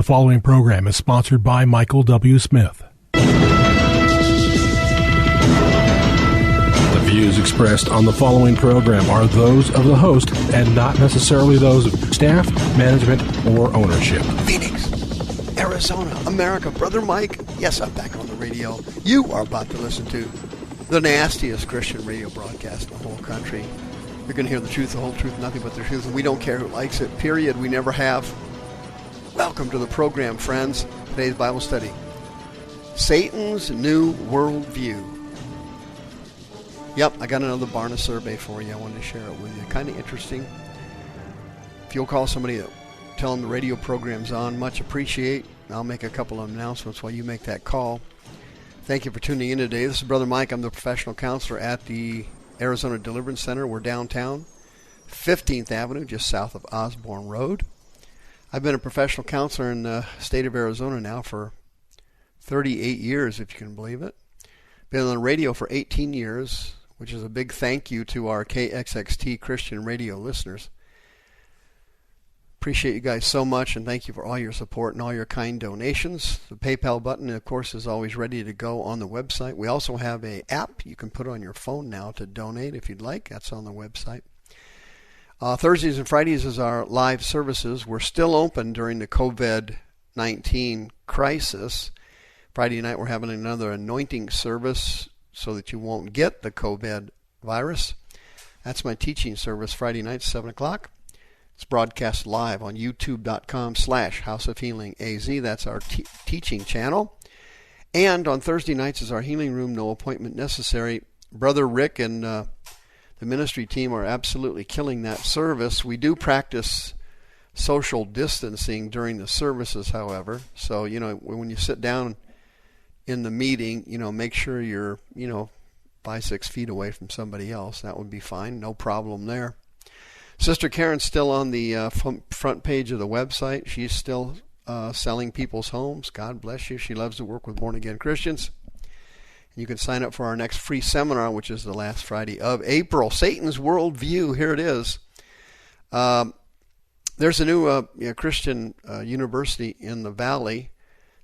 following program is sponsored by Michael W. Smith. The views expressed on the following program are those of the host and not necessarily those of staff, management, or ownership. Phoenix, Arizona, America, Brother Mike. Yes, I'm back on the radio. You are about to listen to the nastiest Christian radio broadcast in the whole country. You're going to hear the truth, the whole truth, nothing but the truth, and we don't care who likes it, period. We never have. Welcome to the program, friends. Today's Bible study, Satan's New Worldview. Yep, I got another Barna survey for you. I wanted to share it with you. Kind of interesting. If you'll call somebody, tell them the radio program's on, much appreciate. I'll make a couple of announcements while you make that call. Thank you for tuning in today. This is Brother Mike. I'm the professional counselor at the Arizona Deliverance Center. We're downtown, 15th Avenue, just south of Osborne Road. I've been a professional counselor in the state of Arizona now for 38 years, if you can believe it. Been on the radio for 18 years, which is a big thank you to our KXXT Christian radio listeners. Appreciate you guys so much, and thank you for all your support and all your kind donations. The PayPal button, of course, is always ready to go on the website. We also have an app you can put on your phone now to donate if you'd like. That's on the website. Thursdays and Fridays is our live services. We're still open during the COVID-19 crisis. Friday night we're having another anointing service so that you won't get the COVID virus. That's my teaching service Friday night, 7 o'clock. It's broadcast live on youtube.com/House of Healing AZ. That's our teaching channel. And on Thursday nights is our healing room, no appointment necessary. Brother Rick and the ministry team are absolutely killing that service. We do practice social distancing during the services, however. So, when you sit down in the meeting, make sure you're, 5-6 feet away from somebody else. That would be fine. No problem there. Sister Karen's still on the front page of the website. She's still selling people's homes. God bless you. She loves to work with born-again Christians. And you can sign up for our next free seminar, which is the last Friday of April. Satan's Worldview. Here it is. There's a new Christian university in the Valley.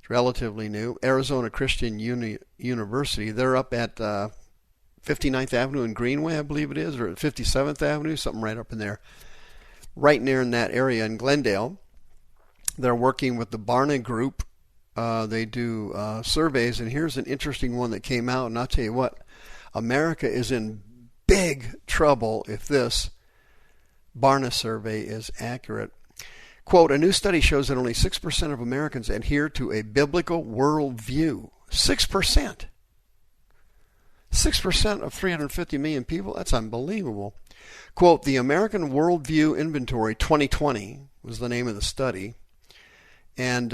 It's relatively new. Arizona Christian University. They're up at 59th Avenue and Greenway, I believe it is, or 57th Avenue, something right up in there, right near in that area in Glendale. They're working with the Barna Group. They do surveys, and here's an interesting one that came out, and I'll tell you what, America is in big trouble if this Barna survey is accurate. Quote, a new study shows that only 6% of Americans adhere to a biblical worldview. 6%. 6% of 350 million people? That's unbelievable. Quote, the American Worldview Inventory 2020 was the name of the study. And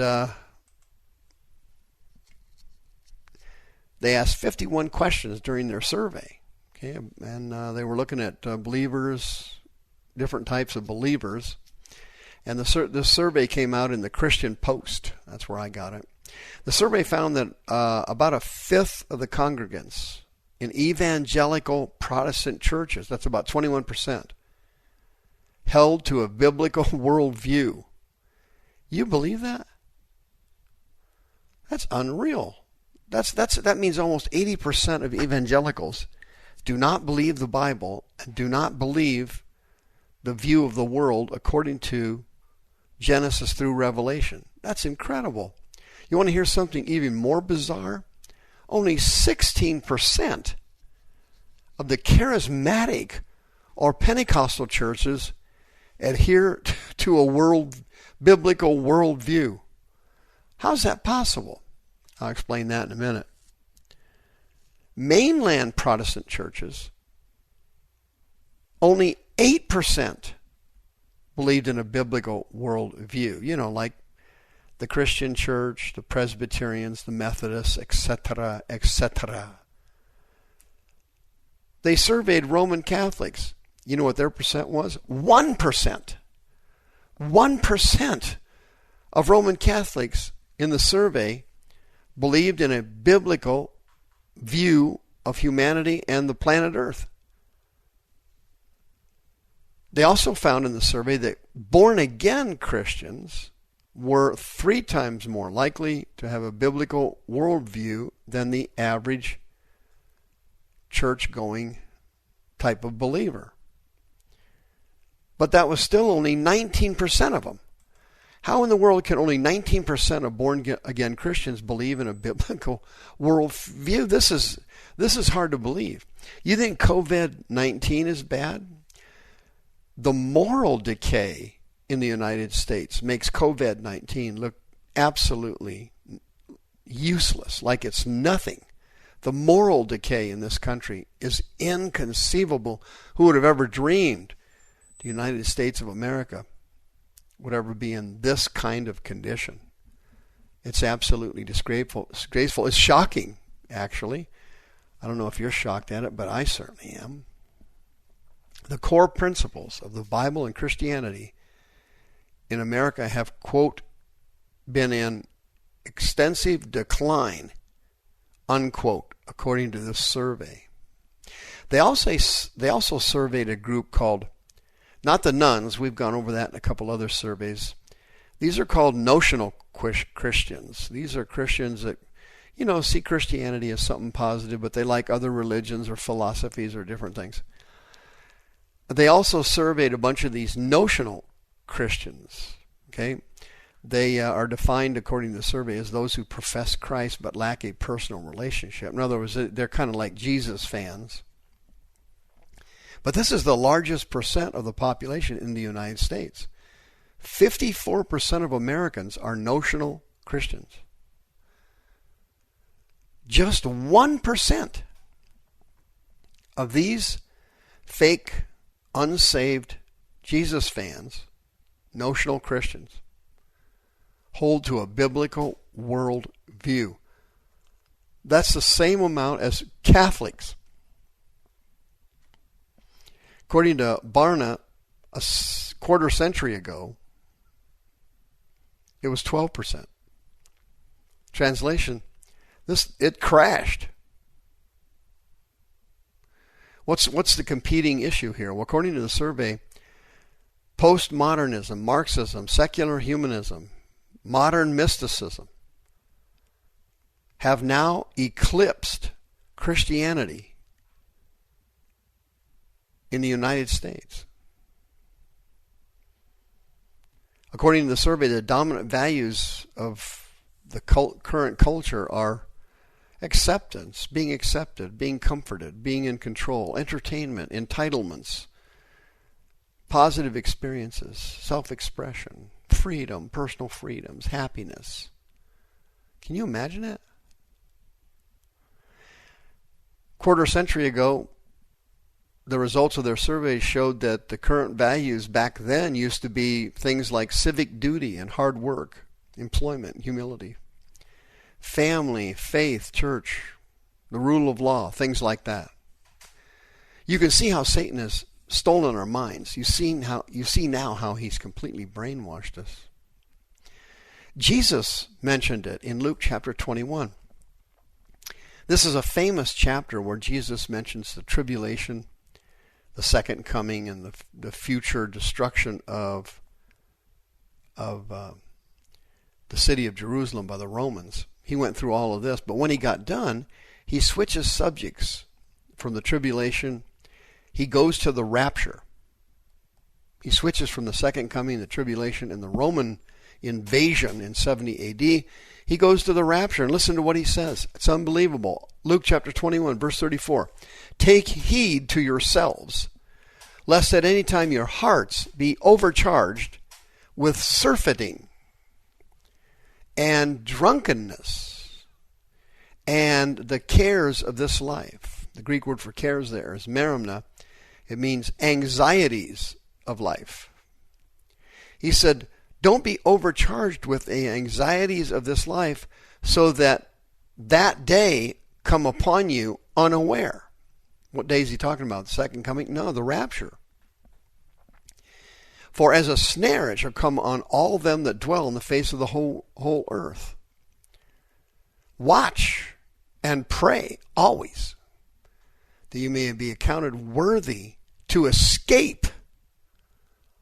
they asked 51 questions during their survey. Okay, and they were looking at believers, different types of believers. And the survey came out in the Christian Post. That's where I got it. The survey found that about a fifth of the congregants in evangelical Protestant churches, that's about 21%, held to a biblical worldview. You believe that? That's unreal. That means almost 80% of evangelicals do not believe the Bible and do not believe the view of the world according to Genesis through Revelation. That's incredible. You want to hear something even more bizarre? Only 16% of the charismatic or Pentecostal churches adhere to a biblical worldview. How's that possible? I'll explain that in a minute. Mainland Protestant churches, only 8% believed in a biblical worldview. Like the Christian Church, the Presbyterians, the Methodists, etc., etc. They surveyed Roman Catholics. You know what their percent was? 1%. 1% of Roman Catholics in the survey believed in a biblical view of humanity and the planet Earth. They also found in the survey that born-again Christians were 3 times more likely to have a biblical worldview than the average church-going type of believer. But that was still only 19% of them. How in the world can only 19% of born-again Christians believe in a biblical worldview? This is hard to believe. You think COVID-19 is bad? The moral decay in the United States makes COVID-19 look absolutely useless, like it's nothing. The moral decay in this country is inconceivable. Who would have ever dreamed the United States of America would ever be in this kind of condition? It's absolutely disgraceful. It's shocking, actually. I don't know if you're shocked at it, but I certainly am. The core principles of the Bible and Christianity in America have, quote, been in extensive decline, unquote, according to this survey. They also surveyed a group called, not the nuns, we've gone over that in a couple other surveys. These are called notional Christians. These are Christians that, see Christianity as something positive, but they like other religions or philosophies or different things. They also surveyed a bunch of these notional Christians, okay? They are defined, according to the survey, as those who profess Christ but lack a personal relationship. In other words, they're kind of like Jesus fans. But this is the largest percent of the population in the United States. 54% of Americans are notional Christians. Just 1% of these fake, unsaved Jesus fans, notional Christians, hold to a biblical world view. That's the same amount as Catholics. According to Barna, a quarter century ago, it was 12%. Translation, it crashed. What's the competing issue here? Well, according to the survey, postmodernism, Marxism, secular humanism, modern mysticism have now eclipsed Christianity in the United States. According to the survey, the dominant values of the current culture are acceptance, being accepted, being comforted, being in control, entertainment, entitlements, positive experiences, self-expression, freedom, personal freedoms, happiness. Can you imagine that? Quarter century ago, the results of their survey showed that the current values back then used to be things like civic duty and hard work, employment, humility, family, faith, church, the rule of law, things like that. You can see how Satan has stolen our minds. You see now how he's completely brainwashed us. Jesus mentioned it in Luke chapter 21. This is a famous chapter where Jesus mentions the tribulation, the second coming, and the future destruction of the city of Jerusalem by the Romans. He went through all of this, but when he got done, he switches subjects from the tribulation. He goes to the rapture. He switches from the second coming, the tribulation, and the Roman invasion in 70 AD. He goes to the rapture, and listen to what he says. It's unbelievable. Luke chapter 21, verse 34. Take heed to yourselves, lest at any time your hearts be overcharged with surfeiting and drunkenness and the cares of this life. The Greek word for cares there is merimna. It means anxieties of life. He said, don't be overcharged with the anxieties of this life so that day come upon you unaware. What day is he talking about? The second coming? No, the rapture. For as a snare it shall come on all them that dwell on the face of the whole earth. Watch and pray always, that you may be accounted worthy to escape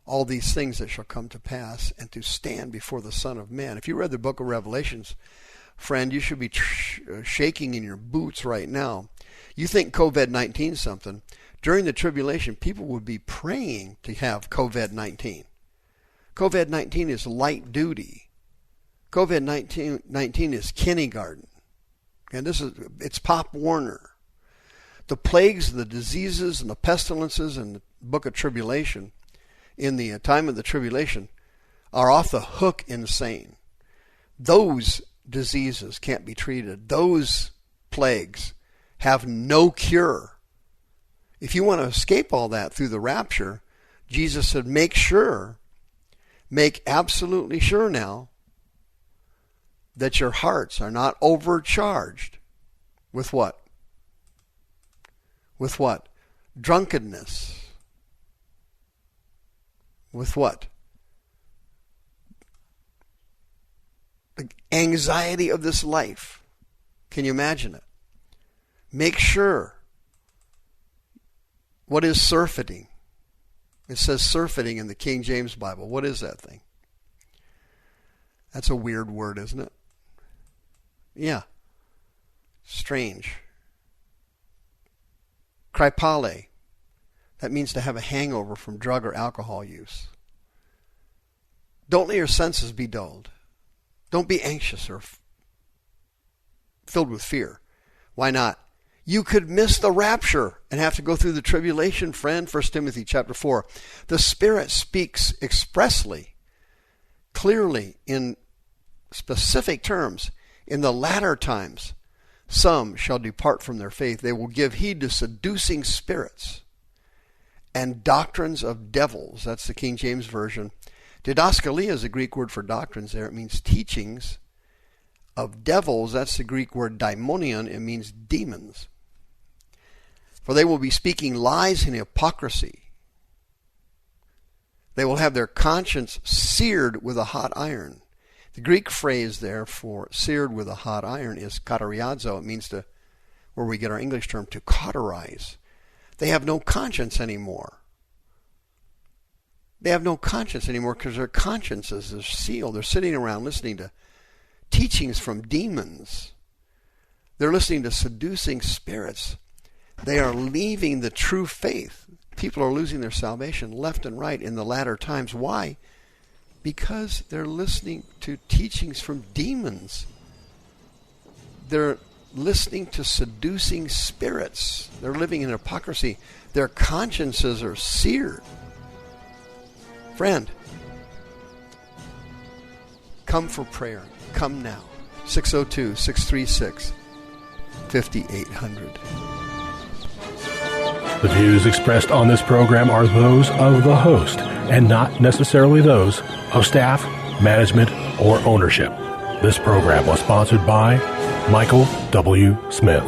all these things that shall come to pass, and to stand before the Son of Man. If you read the book of Revelations, friend, you should be shaking in your boots right now. You think COVID-19 is something. During the tribulation, people would be praying to have COVID-19. COVID-19 is light duty. COVID-19 is kindergarten. And it's Pop Warner. The plagues, the diseases, and the pestilences in the book of Tribulation, in the time of the tribulation, are off the hook insane. Those diseases can't be treated. Those plagues have no cure. If you want to escape all that through the rapture, Jesus said, make absolutely sure now that your hearts are not overcharged with what? With what? Drunkenness. With what? The anxiety of this life. Can you imagine it? Make sure. What is surfeiting? It says surfeiting in the King James Bible. What is that thing? That's a weird word, isn't it? Yeah. Strange. Krypale. That means to have a hangover from drug or alcohol use. Don't let your senses be dulled. Don't be anxious or filled with fear. Why not? You could miss the rapture and have to go through the tribulation, friend. 1 Timothy chapter 4. The Spirit speaks expressly, clearly, in specific terms. In the latter times, some shall depart from their faith. They will give heed to seducing spirits and doctrines of devils. That's the King James Version. Didaskalia is the Greek word for doctrines there. It means teachings of devils. That's the Greek word daimonion. It means demons. For they will be speaking lies and hypocrisy. They will have their conscience seared with a hot iron. The Greek phrase there for seared with a hot iron is kateriazo. It means to, where we get our English term, to cauterize. They have no conscience anymore. They have no conscience anymore because their consciences are sealed. They're sitting around listening to teachings from demons. They're listening to seducing spirits. They are leaving the true faith. People are losing their salvation left and right in the latter times. Why? Because they're listening to teachings from demons. They're listening to seducing spirits. They're living in hypocrisy. Their consciences are seared. Friend, come for prayer. Come now. 602-636-5800. The views expressed on this program are those of the host and not necessarily those of staff, management, or ownership. This program was sponsored by Michael W. Smith.